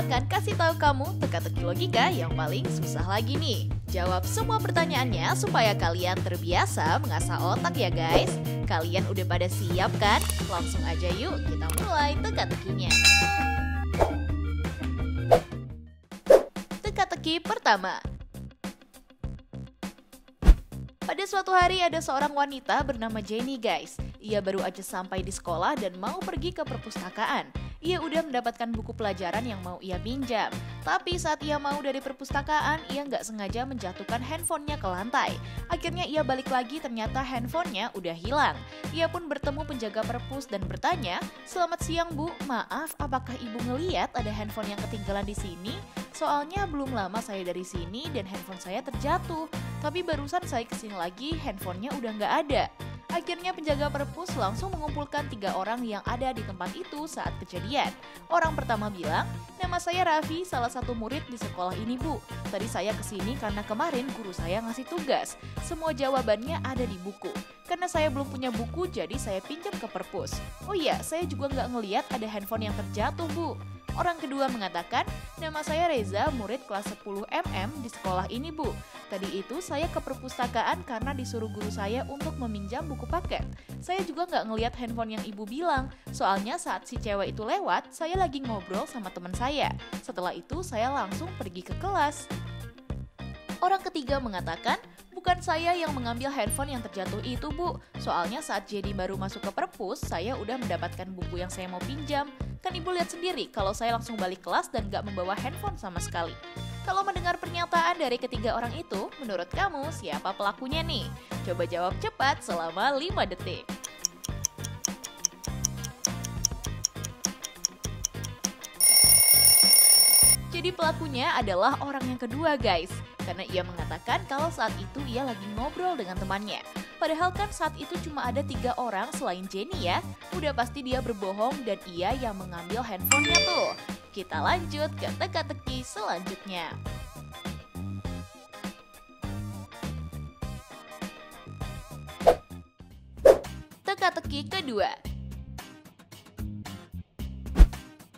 akan kasih tahu kamu teka-teki logika yang paling susah lagi nih. Jawab semua pertanyaannya supaya kalian terbiasa mengasah otak ya guys. Kalian udah pada siap kan? Langsung aja yuk kita mulai teka-tekinya. Teka-teki pertama. Pada suatu hari ada seorang wanita bernama Jenny guys. Ia baru aja sampai di sekolah dan mau pergi ke perpustakaan. Ia udah mendapatkan buku pelajaran yang mau ia pinjam. Tapi saat ia mau dari perpustakaan, ia nggak sengaja menjatuhkan handphonenya ke lantai. Akhirnya ia balik lagi, ternyata handphonenya udah hilang. Ia pun bertemu penjaga perpus dan bertanya, "Selamat siang Bu, maaf apakah Ibu ngeliat ada handphone yang ketinggalan di sini? Soalnya belum lama saya dari sini dan handphone saya terjatuh. Tapi barusan saya kesini lagi, handphonenya udah nggak ada." Akhirnya penjaga perpus langsung mengumpulkan 3 orang yang ada di tempat itu saat kejadian. Orang pertama bilang, "Nama saya Raffi, salah satu murid di sekolah ini Bu. Tadi saya kesini karena kemarin guru saya ngasih tugas. Semua jawabannya ada di buku. Karena saya belum punya buku jadi saya pinjam ke perpus. Oh iya, saya juga nggak ngeliat ada handphone yang terjatuh Bu." Orang kedua mengatakan, "Nama saya Reza, murid kelas 10 MM di sekolah ini Bu. Tadi itu saya ke perpustakaan karena disuruh guru saya untuk meminjam buku paket. Saya juga nggak ngeliat handphone yang ibu bilang, soalnya saat si cewek itu lewat, saya lagi ngobrol sama teman saya. Setelah itu saya langsung pergi ke kelas." Orang ketiga mengatakan, "Bukan saya yang mengambil handphone yang terjatuh itu Bu. Soalnya saat Jenny baru masuk ke perpus, saya udah mendapatkan buku yang saya mau pinjam. Kan ibu lihat sendiri kalau saya langsung balik kelas dan gak membawa handphone sama sekali." Kalau mendengar pernyataan dari ketiga orang itu, menurut kamu siapa pelakunya nih? Coba jawab cepat selama 5 detik. Jadi pelakunya adalah orang yang kedua guys, karena ia mengatakan kalau saat itu ia lagi ngobrol dengan temannya. Padahal kan saat itu cuma ada 3 orang selain Jenny ya, udah pasti dia berbohong dan ia yang mengambil handphonenya tuh. Kita lanjut ke teka-teki selanjutnya. Teka-teki kedua.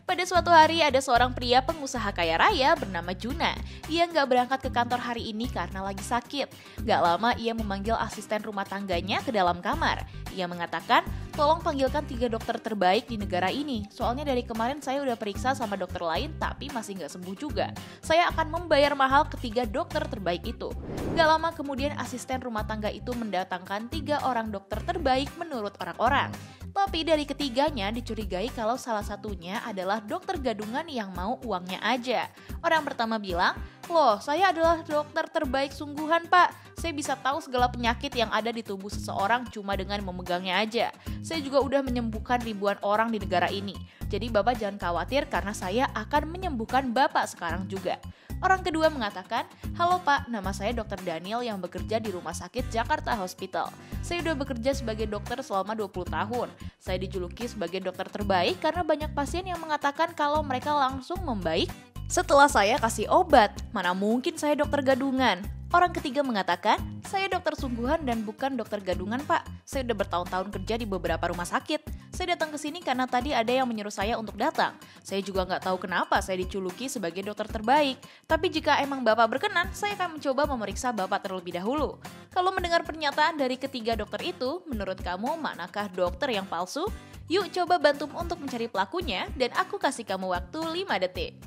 Pada suatu hari ada seorang pria pengusaha kaya raya bernama Juna. Ia nggak berangkat ke kantor hari ini karena lagi sakit. Nggak lama ia memanggil asisten rumah tangganya ke dalam kamar. Ia mengatakan, "Tolong panggilkan 3 dokter terbaik di negara ini. Soalnya dari kemarin saya udah periksa sama dokter lain tapi masih nggak sembuh juga. Saya akan membayar mahal ke 3 dokter terbaik itu." Nggak lama kemudian asisten rumah tangga itu mendatangkan 3 orang dokter terbaik menurut orang-orang. Tapi dari ketiganya dicurigai kalau salah satunya adalah dokter gadungan yang mau uangnya aja. Orang pertama bilang, "Loh, saya adalah dokter terbaik sungguhan Pak. Saya bisa tahu segala penyakit yang ada di tubuh seseorang cuma dengan memegangnya aja. Saya juga udah menyembuhkan ribuan orang di negara ini. Jadi Bapak jangan khawatir karena saya akan menyembuhkan Bapak sekarang juga." Orang kedua mengatakan, "Halo Pak, nama saya Dr. Daniel yang bekerja di Rumah Sakit Jakarta Hospital. Saya udah bekerja sebagai dokter selama 20 tahun. Saya dijuluki sebagai dokter terbaik karena banyak pasien yang mengatakan kalau mereka langsung membaik setelah saya kasih obat. Mana mungkin saya dokter gadungan." Orang ketiga mengatakan, "Saya dokter sungguhan dan bukan dokter gadungan Pak. Saya udah bertahun-tahun kerja di beberapa rumah sakit. Saya datang ke sini karena tadi ada yang menyuruh saya untuk datang. Saya juga nggak tahu kenapa saya dijuluki sebagai dokter terbaik. Tapi jika emang Bapak berkenan, saya akan mencoba memeriksa Bapak terlebih dahulu." Kalau mendengar pernyataan dari ketiga dokter itu, menurut kamu manakah dokter yang palsu? Yuk coba bantu untuk mencari pelakunya dan aku kasih kamu waktu 5 detik.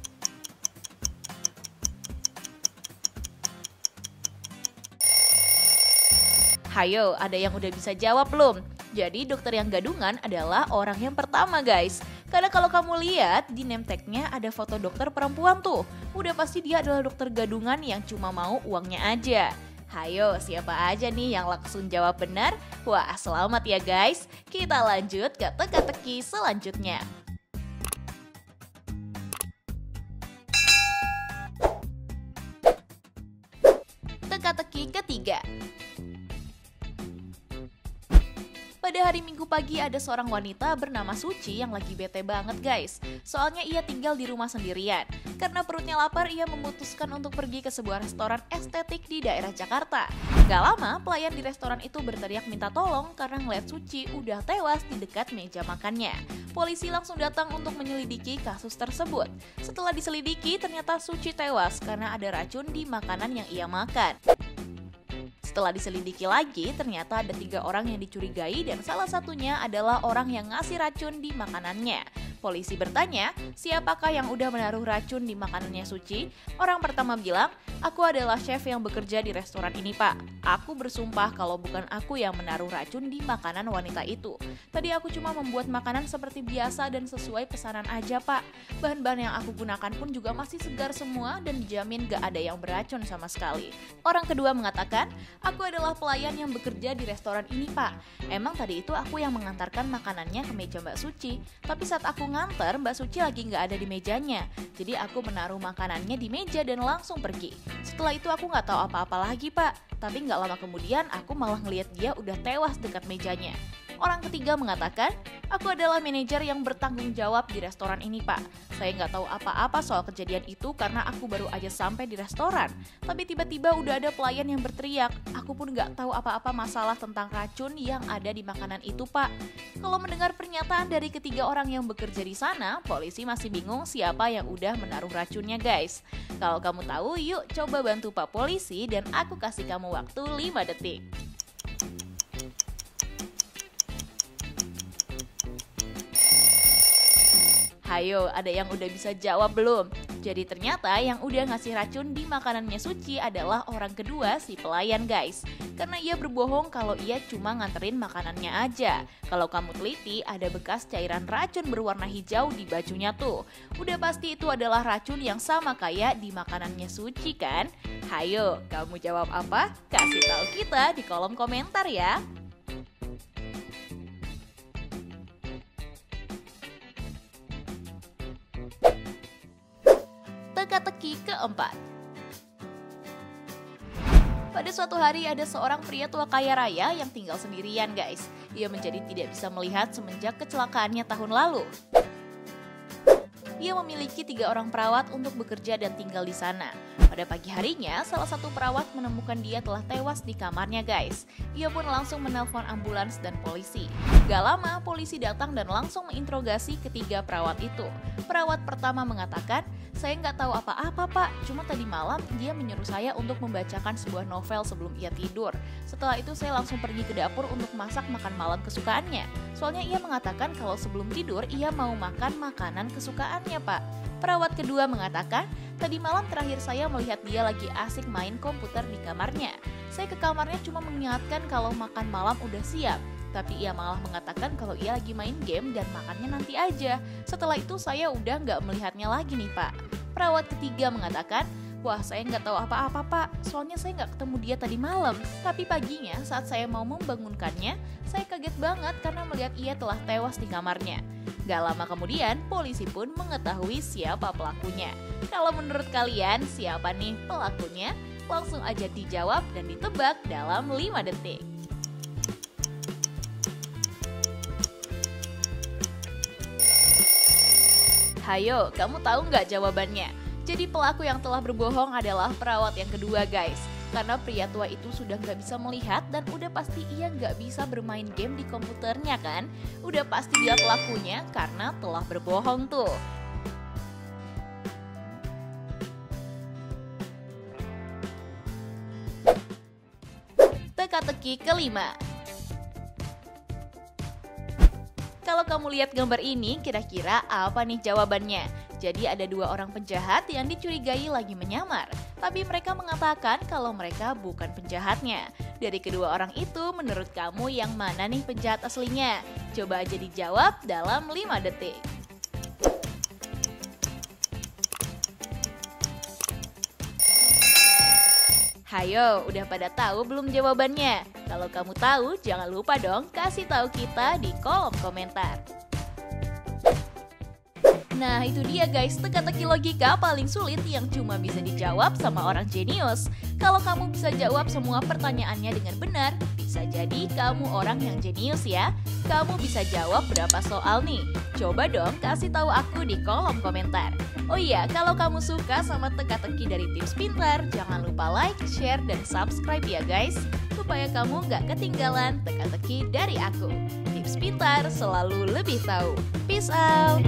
Hayo, ada yang udah bisa jawab belum? Jadi dokter yang gadungan adalah orang yang pertama guys. Karena kalau kamu lihat di name tag-nya ada foto dokter perempuan tuh. Udah pasti dia adalah dokter gadungan yang cuma mau uangnya aja. Hayo, siapa aja nih yang langsung jawab benar? Wah, selamat ya guys. Kita lanjut ke teka-teki selanjutnya. Teka-teki ketiga. Pada hari Minggu pagi ada seorang wanita bernama Suci yang lagi bete banget guys. Soalnya ia tinggal di rumah sendirian. Karena perutnya lapar, ia memutuskan untuk pergi ke sebuah restoran estetik di daerah Jakarta. Gak lama, pelayan di restoran itu berteriak minta tolong karena ngeliat Suci udah tewas di dekat meja makannya. Polisi langsung datang untuk menyelidiki kasus tersebut. Setelah diselidiki, ternyata Suci tewas karena ada racun di makanan yang ia makan. Setelah diselidiki lagi, ternyata ada 3 orang yang dicurigai dan salah satunya adalah orang yang ngasih racun di makanannya. Polisi bertanya, siapakah yang udah menaruh racun di makanannya Suci? Orang pertama bilang, aku adalah chef yang bekerja di restoran ini pak. Aku bersumpah kalau bukan aku yang menaruh racun di makanan wanita itu. Tadi aku cuma membuat makanan seperti biasa dan sesuai pesanan aja pak. Bahan-bahan yang aku gunakan pun juga masih segar semua dan dijamin gak ada yang beracun sama sekali. Orang kedua mengatakan, aku adalah pelayan yang bekerja di restoran ini pak. Emang tadi itu aku yang mengantarkan makanannya ke meja Mbak Suci. Tapi saat aku nganter, Mbak Suci lagi nggak ada di mejanya. Jadi aku menaruh makanannya di meja dan langsung pergi. Setelah itu aku nggak tahu apa-apa lagi pak. Tapi nggak lama kemudian aku malah ngeliat dia udah tewas dekat mejanya. Orang ketiga mengatakan, aku adalah manajer yang bertanggung jawab di restoran ini pak. Saya nggak tahu apa-apa soal kejadian itu karena aku baru aja sampai di restoran. Tapi tiba-tiba udah ada pelayan yang berteriak. Aku pun nggak tahu apa-apa masalah tentang racun yang ada di makanan itu pak. Kalau mendengar pernyataan dari ketiga orang yang bekerja di sana, polisi masih bingung siapa yang udah menaruh racunnya guys. Kalau kamu tahu, yuk coba bantu Pak Polisi dan aku kasih kamu waktu 5 detik. Hayo, ada yang udah bisa jawab belum? Jadi ternyata yang udah ngasih racun di makanannya Suci adalah orang kedua si pelayan guys. Karena ia berbohong kalau ia cuma nganterin makanannya aja. Kalau kamu teliti, ada bekas cairan racun berwarna hijau di bajunya tuh. Udah pasti itu adalah racun yang sama kayak di makanannya Suci kan? Hayo, kamu jawab apa? Kasih tahu kita di kolom komentar ya. Teka-teki keempat. Pada suatu hari ada seorang pria tua kaya raya yang tinggal sendirian guys. Ia menjadi tidak bisa melihat semenjak kecelakaannya tahun lalu. Ia memiliki 3 orang perawat untuk bekerja dan tinggal di sana. Pada pagi harinya, salah satu perawat menemukan dia telah tewas di kamarnya guys. Ia pun langsung menelpon ambulans dan polisi. Gak lama, polisi datang dan langsung menginterogasi ketiga perawat itu. Perawat pertama mengatakan, saya nggak tahu apa-apa pak, cuma tadi malam dia menyuruh saya untuk membacakan sebuah novel sebelum ia tidur. Setelah itu saya langsung pergi ke dapur untuk masak makan malam kesukaannya. Soalnya ia mengatakan kalau sebelum tidur ia mau makan makanan kesukaannya pak. Perawat kedua mengatakan, tadi malam terakhir saya melihat dia lagi asik main komputer di kamarnya. Saya ke kamarnya cuma mengingatkan kalau makan malam udah siap. Tapi ia malah mengatakan kalau ia lagi main game dan makannya nanti aja. Setelah itu saya udah nggak melihatnya lagi nih pak. Perawat ketiga mengatakan, wah saya nggak tahu apa-apa pak, soalnya saya nggak ketemu dia tadi malam. Tapi paginya saat saya mau membangunkannya, saya kaget banget karena melihat ia telah tewas di kamarnya. Gak lama kemudian, polisi pun mengetahui siapa pelakunya. Kalau menurut kalian, siapa nih pelakunya? Langsung aja dijawab dan ditebak dalam 5 detik. Hayo, kamu tahu nggak jawabannya? Jadi pelaku yang telah berbohong adalah perawat yang kedua guys. Karena pria tua itu sudah nggak bisa melihat dan udah pasti ia nggak bisa bermain game di komputernya kan? Udah pasti dia pelakunya karena telah berbohong tuh. Teka-teki kelima. Kalau kamu lihat gambar ini, kira-kira apa nih jawabannya? Jadi ada 2 orang penjahat yang dicurigai lagi menyamar. Tapi mereka mengatakan kalau mereka bukan penjahatnya. Dari kedua orang itu, menurut kamu yang mana nih penjahat aslinya? Coba aja dijawab dalam 5 detik. Hayo, udah pada tahu belum jawabannya? Kalau kamu tahu, jangan lupa dong kasih tahu kita di kolom komentar. Nah itu dia guys, teka-teki logika paling sulit yang cuma bisa dijawab sama orang jenius. Kalau kamu bisa jawab semua pertanyaannya dengan benar, bisa jadi kamu orang yang jenius ya. Kamu bisa jawab berapa soal nih? Coba dong kasih tahu aku di kolom komentar. Oh iya, kalau kamu suka sama teka-teki dari Tips Pintar, jangan lupa like, share, dan subscribe ya guys. Supaya kamu nggak ketinggalan teka-teki dari aku. Tips Pintar selalu lebih tahu. Peace out!